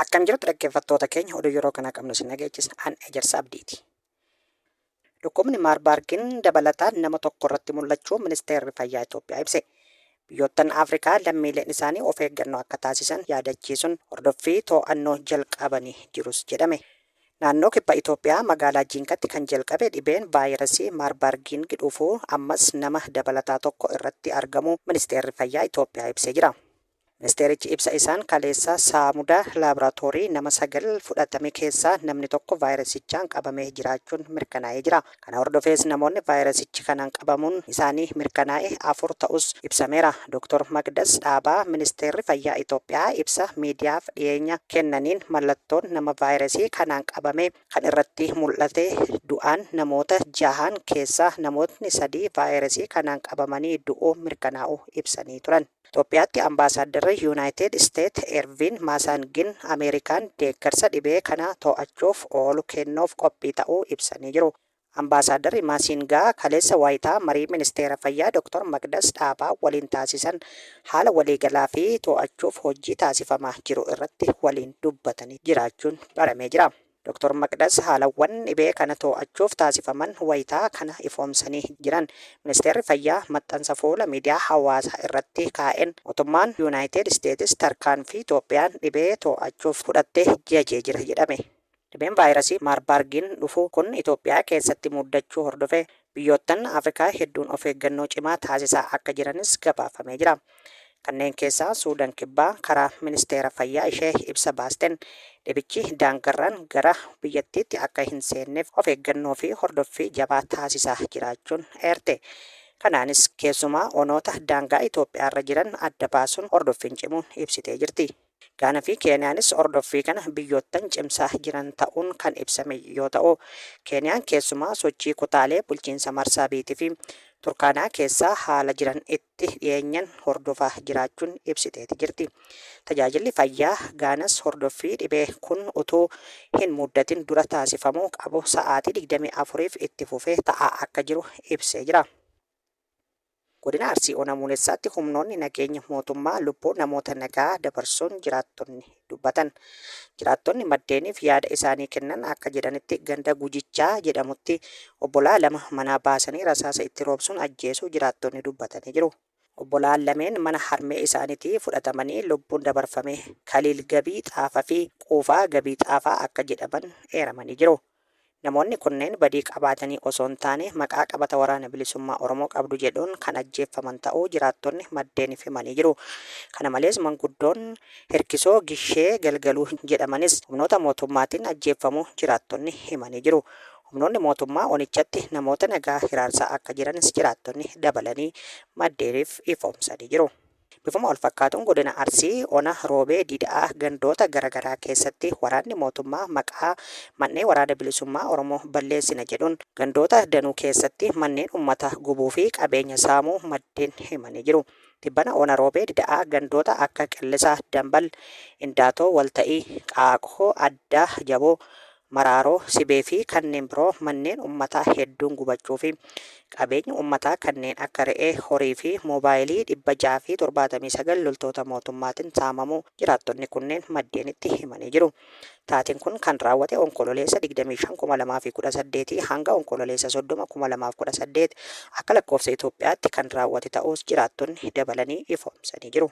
Akkam jirtu dhaggeeffattoota keenya oduu yeroo kana qabnu isin dhageechisna an ejersa abdiiti. Dhukkubni maarbaargiin dabalataan nama tokko irratti mul'achuu ministeerri fayyaa Itoophiyaa ibse. Biyyoottan Afrikaa lammiileen isaanii of eeggannoo akka taasisan yaadachiisuun hordoffii to'annoo jalqabanii jirus jedhame. Naannoo kibba Itoophiyaa magaalaa Jiinkatti kan jalqabe dhibeen vaayirasii maarbaargiin dhufuu ammas nama dabalataa tokko irratti argamu ministeerri fayyaa Itoophiyaa ibsee jira. Ministeerichi ibsa isaan kaleessa saamudaa laaboraatoorii nama 9 fudhatame keessaa namni tokko vaayirasichaan qabamee jiraachuun mirkanaa'ee jira. Kana hordofees namoonni vaayirasichi kanaan qabamuun isaanii mirkanaa'e 4 ta'us ibsameera. Dr. Maqdas Dhaabaa ministeerri fayyaa Itoophiyaa ibsa miidiyaaf dhiyeenya kennaniin mallattoon nama vaayirasii kanaan qabame kan irratti mul'ate du'aan namoota 6 keessaa namootni 3 vaayirasii kanaan qabamanii du'uu mirkanaa'uu ibsanii turan. Itoophiyaatti ambaasaaddarri Yuunaayitid Isteet Ervin Maasaangin Ameerikaan deeggarsa dhibee kana to'achuuf oolu kennuuf qophii ta'uu ibsanii jiru. Ambaasaaddarri Maasingaa kaleessa waayitaa marii ministeera fayyaa Dr. Maqdas Dhaabaa waliin taasisan haala waliigalaa fi to'achuuf hojii taasifamaa jiru irratti waliin dubbatanii jiraachuun baramee jira. Dr. Maqdas haalawwan dhibee kana to'achuuf taasifaman wayitaa kana ifoomsanii jiran. Ministeerri fayyaa maxxansa fuula miidiyaa hawaasaa irratti kaa'een mootummaan Yuunaayitid Isteetsi tarkaanfii Itoophiyaan dhibee to'achuuf fudhattee jajee jira jedhame. Dhibeen vaayirasii maarbaargiin dhufu kun Itoophiyaa keessatti muddachuu hordofe biyyoottan Afrikaa hedduun of eeggannoo cimaa taasisaa akka jiranis gabaafamee jira. Kanneen keessaa Suudaan kibbaa karaa ministeera fayyaa ishee ibsa baasteen dhibichi daangarraan gara biyyattiitti akka hin seenneef of eeggannoo fi hordoffii jabaa taasisaa jiraachuun eerte. Kanaanis keessumaa onoota daangaa Itoophiyaarra jiran adda baasuun hordoffiin cimuun ibsitee jirti. Gaanaa fi Keeniyaanis hordoffii kana biyyoottan cimsaa jiran ta'uun kan ibsame yoo ta'u, Keeniyaan keessumaa sochii kutaalee bulchiinsa Marsaabiitii fi Turkaanaa keessaa haala jiran itti dhiyeenyan hordofaa jiraachuun ibsiteeti jirti. Tajaajilli fayyaa Gaanas hordoffii dhibee kun utuu hin muddatin dura taasifamuu qabu sa'aatii 24f itti fufee ta'aa akka jiru ibsee jira. Godina Arsii Onaa Muumeessaatti humnoonni nageenya mootummaa lubbuu namoota nagaa dabarsuun jiraattonni dubbatan. Jiraattonni maddeeniif yaada isaanii kennan akka jedhanitti ganda Gujichaa jedhamutti obbolaa 2 manaa baasanii rasaasa itti roobsuun ajjeesuu jiraattonni dubbatanii jiru. Obbolaan lameen mana harmee isaaniitii fudhatamanii lubbuun dabarfame Kaliil Gabii Xaafaa fi Quufaa Gabii Xaafaa akka jedhaman eeramanii jiru. Namoonni kunneen badii qabaatanii osoo hin taane maqaa qabata waraana bilisummaa Oromoo qabdu jedhuun kan ajjeeffaman ta'uu jiraattonni maddeeniif himanii jiru. Kana malees manguddoon hirkisoo gishee galgaluu jedhamanis humnoota mootummaatiin ajjeeffamuu jiraattonni himanii jiru. Humnoonni mootummaa onichatti namoota nagaa hiraarsaa akka jiranis jiraattonni dabalanii maddeeniif ifoomsanii jiru. Bifuma wal fakkaatuun godina Arsii Ona Roobee Dida'aa gandoota garaagaraa keessatti waraanni mootummaa maqaa manneen waraana bilisummaa Oromoo balleessina jedhuun gandoota danuu keessatti manneen uummataa gubuu fi qabeenya saamuu maddeen himanii jiru. Tibbana Ona Roobee Dida'aa gandoota akka Qellisaa, Dambal, Indaatoo, Walta'ii, Qaaqoo, Addaa, Jaboo, Maraaroo, Sibee fi kanneen biroo manneen uummataa hedduun gubachuu fi qabeenya uummataa kanneen akka re'ee, horii fi moobaayilii 679 loltoota mootummaatiin saamamuu jiraattonni kunneen maddeenitti himanii jiru. Taatiin kun kan raawwate onkololeessa 25/2018 hanga onkololeessa 30/2018 akka lakkoofsa Itoophiyaatti kan raawwate ta'us jiraattonni dabalanii ifoomsanii jiru.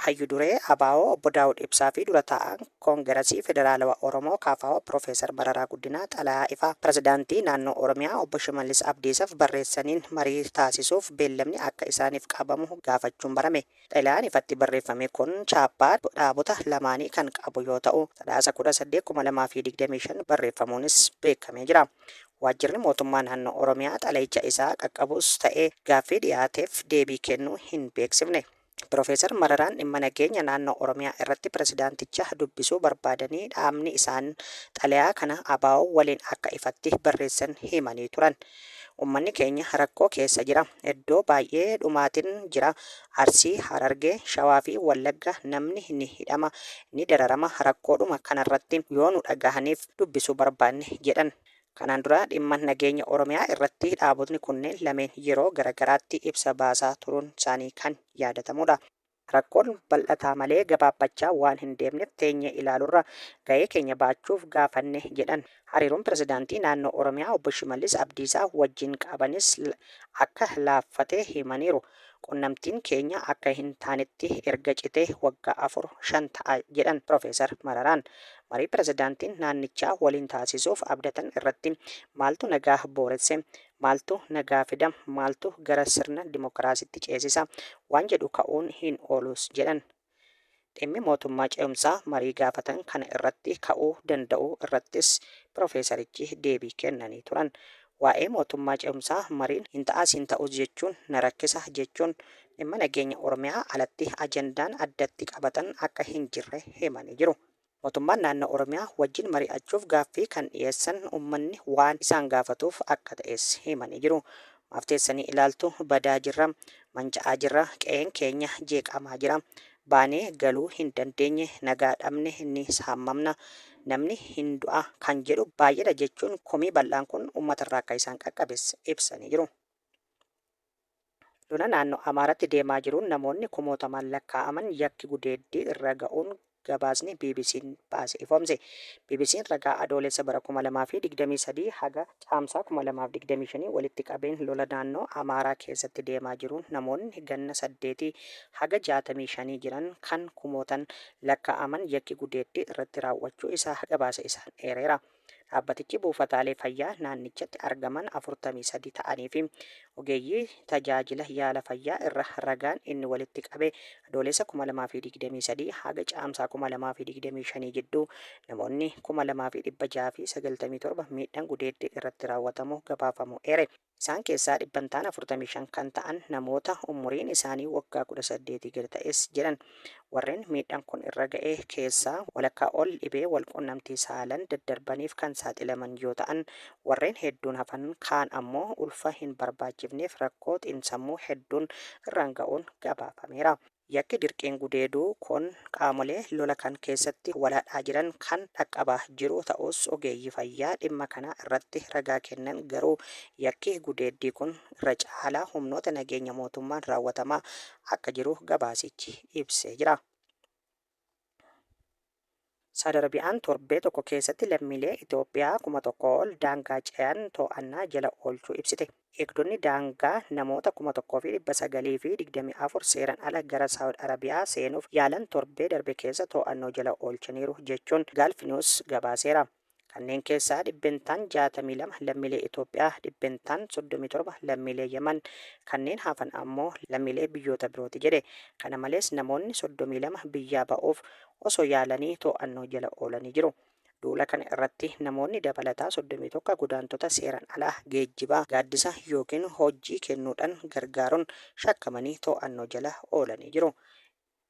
Hayyuu duree ABO obbo Daawud Ibsaa fi dura taa'an Koongiresii Federaalawaa Oromoo KFO Piroofeesar Mararaa Guddinaa xalayaa ifaa pirezidaantii naannoo Oromiyaa obbo Shimallis Abdiisaaf barreessaniin marii taasisuuf beellamni akka isaaniif qabamu gaafachuun barame. Xalayaan ifatti barreeffame kun chaappaa dhaabota lamaanii kan qabu yoo ta'u, sadaasa 18/2025 barreeffamuunis beekamee jira. Waajjirri mootummaa naannoo Oromiyaa xalayicha isaa qaqqabus ta'ee gaaffii dhiyaateef deebii kennuu hin beeksifne. Piroofeesar Mararaan dhimma nageenya naannoo Oromiyaa irratti pirezidaanticha dubbisuu barbaadanii dhaabni isaan xalayaa kana ABO waliin akka ifatti barreessan himanii turan. Uummanni keenya rakkoo keessa jira. Iddoo baay'ee dhumaatiin jira. Arsii, Harargee, Shawaa fi Wallagga namni ni hidhama, ni dararama. Rakkoodhuma kanarratti yoo nu dhagahaniif dubbisuu barbaanne jedhan. Kanaan dura dhimma nageenya Oromiyaa irratti dhaabotni kunneen lameen yeroo garagaraatti ibsa baasaa turuun isaanii kan yaadatamudha. Rakkoon bal'ataa malee gabaabbachaa waan hin deemneef teenye ilaalurra ga'ee keenya baachuuf gaafanne jedhan. Hariiroon pirezidaantii naannoo Oromiyaa obbo Shimallis Abdiisaa wajjin qabanis akka laaffate himaniiru. Qunnamtiin keenya akka hin taanetti erga citee waggaa 4-5 ta'a jedhan Profeesar Mararaan. Marii pirezidaantiin naannichaa waliin taasisuuf abdatan irratti maaltu nagaa booresse, maaltu nagaa fida, maaltu gara sirna dimokiraasiitti ceesisa waan jedhu ka'uun hin oolus jedhan. Dhimmi mootummaa ce'umsaa marii gaafatan kana irratti ka'uu danda'u irrattis Profeesarichi deebii kennanii turan. Waa'ee mootummaa ce'umsaa mariin hin ta'as hin ta'us jechuun na rakkisa jechuun dhimma nageenya Oromiyaa alatti ajandaan addatti qabatan akka hin jirre himanii jiru. Mootummaan naannoo Oromiyaa wajjin mari'achuuf gaaffii kan dhiyeessan uummanni waan isaan gaafatuuf akka ta'es himanii jiru. Maaf teessanii ilaaltu badaa jirra, manca'aa jirra, qe'een keenya jeeqamaa jira. Baanee galuu hin dandeenye, nagaa dhabne ni saammamna, namni hin du'a kan jedhu baay'eedha jechuun komii bal'aan kun uummatarraa akka isaan qaqqabes ibsanii jiru. Lola naannoo Amaaraatti deemaa jiruun namoonni kumootamaan lakkaa'aman yakki gudeeddii irra ga'uun gabaasni BBC'n baase ifoomse. BBC'n ragaa adoolessa bara 2023 haga caamsaa 2025 walitti qabeen lola naannoo Amaaraa keessatti deemaa jiruun namoonni ganna 8 haga 65 jiran kan kumootan lakkaa'aman yakki gudeeddii irratti raawwachuu isaa gabaasa isaan eereera. Dhaabbatichi buufataalee fayyaa naannichatti argaman 43 ta'anii fi ogeeyyii tajaajila yaala fayyaa irra ragaan inni walitti qabe adoolessa 2023 haga caamsaa 2025 gidduu namoonni 2697 miidhaan gudeeddii irratti raawwatamu gabaafamu eere. Isaan keessaa dhibbantaan 45 kan ta'an namoota umuriin isaanii waggaa 18 gadi ta'es jedhan. Warreen miidhaan kun irra ga'ee keessaa walakkaa ol dhibee walqunnamtii saalan daddarbaniif kan saaxilaman yoo ta'an, warreen hedduun hafan kaan ammoo ulfa hin barbaachifneef rakkoo xiinsammuu hedduun irraan ga'uun gabaafameera. Yakki dirqiin gudeeduu kun qaamolee lola kan keessatti walaadhaa jiran kan dhaqqabaa jiru ta'us ogeeyyii fayyaa dhimma kana irratti ragaa kennan garuu yakki gudeeddii kun irra caalaa humnoota nageenya mootummaan raawwatamaa akka jiru gabaasichi ibsee jira. Saudi Arabiyaan torbee tokko keessatti lammiilee Itoophiyaa 1,000 ol daangaa ce'an to'annaa jala oolchuu ibsite. Eegdonni daangaa namoota 1,924 seeran ala gara Saudi Arabiyaa seenuuf yaalan torbee darbe keessa to'annoo jala oolchaniiru jechuun Gulf News gabaaseera. Kanneen keessaa dhibbentaan 62 lammiilee Itoophiyaa, dhibbentaan 37 lammiilee Yemen, kanneen hafan ammoo lammiilee biyyoota birooti jedhe. Kana malees namoonni 32 biyyaa ba'uuf osoo yaalanii to'annoo jala oolanii jiru. Duula kana irratti namoonni dabalataa 31 godaantota seeran alaa geejjibaa gaaddisa yookiin hojii kennuudhaan gargaaruun shakkamanii to'annoo jala oolanii jiru.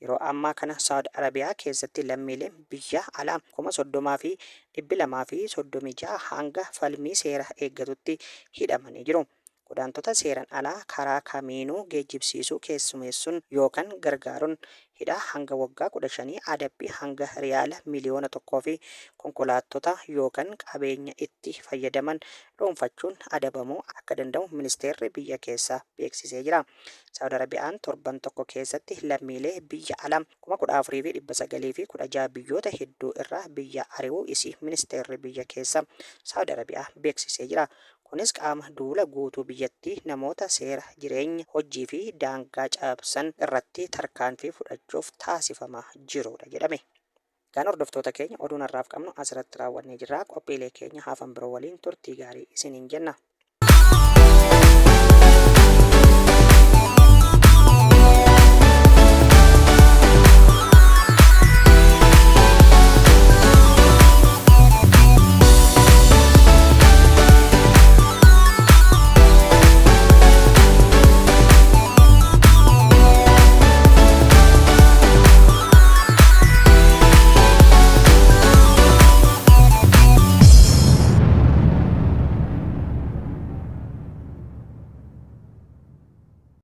Yeroo ammaa kana Saudi Arabiyaa keessatti lammiileen biyya alaa 30,236 hanga falmii seera eeggatutti hidhamanii jiru. Godaantota seeran alaa karaa kamiinuu geejjibsiisuu keessumeessuun yookaan gargaaruun hidhaa hanga waggaa 15 adabbii hanga riyaala miliyoona 1 fi konkolaattota yookaan qabeenya itti fayyadaman dhuunfachuun adabamuu akka danda'u ministeerri biyya keessaa beeksisee jira. Saudi Arabiyaan torban tokko keessatti lammiilee biyya alaa 14,916 biyyoota hedduu irraa biyya ari'uu isii ministeerri biyya keessaa Saudi Arabiyaa beeksisee jira. Kunis qaama duula guutuu biyyattii namoota seera jireenya hojii fi daangaa cabsan irratti tarkaanfii fudhachuuf taasifamaa jirudha jedhame. Gaan hordoftoota keenya oduun har'aaf qabnu asirratti raawwannee jirra. Qophiilee keenya hafan biroo waliin turtii gaarii isiniin jenna.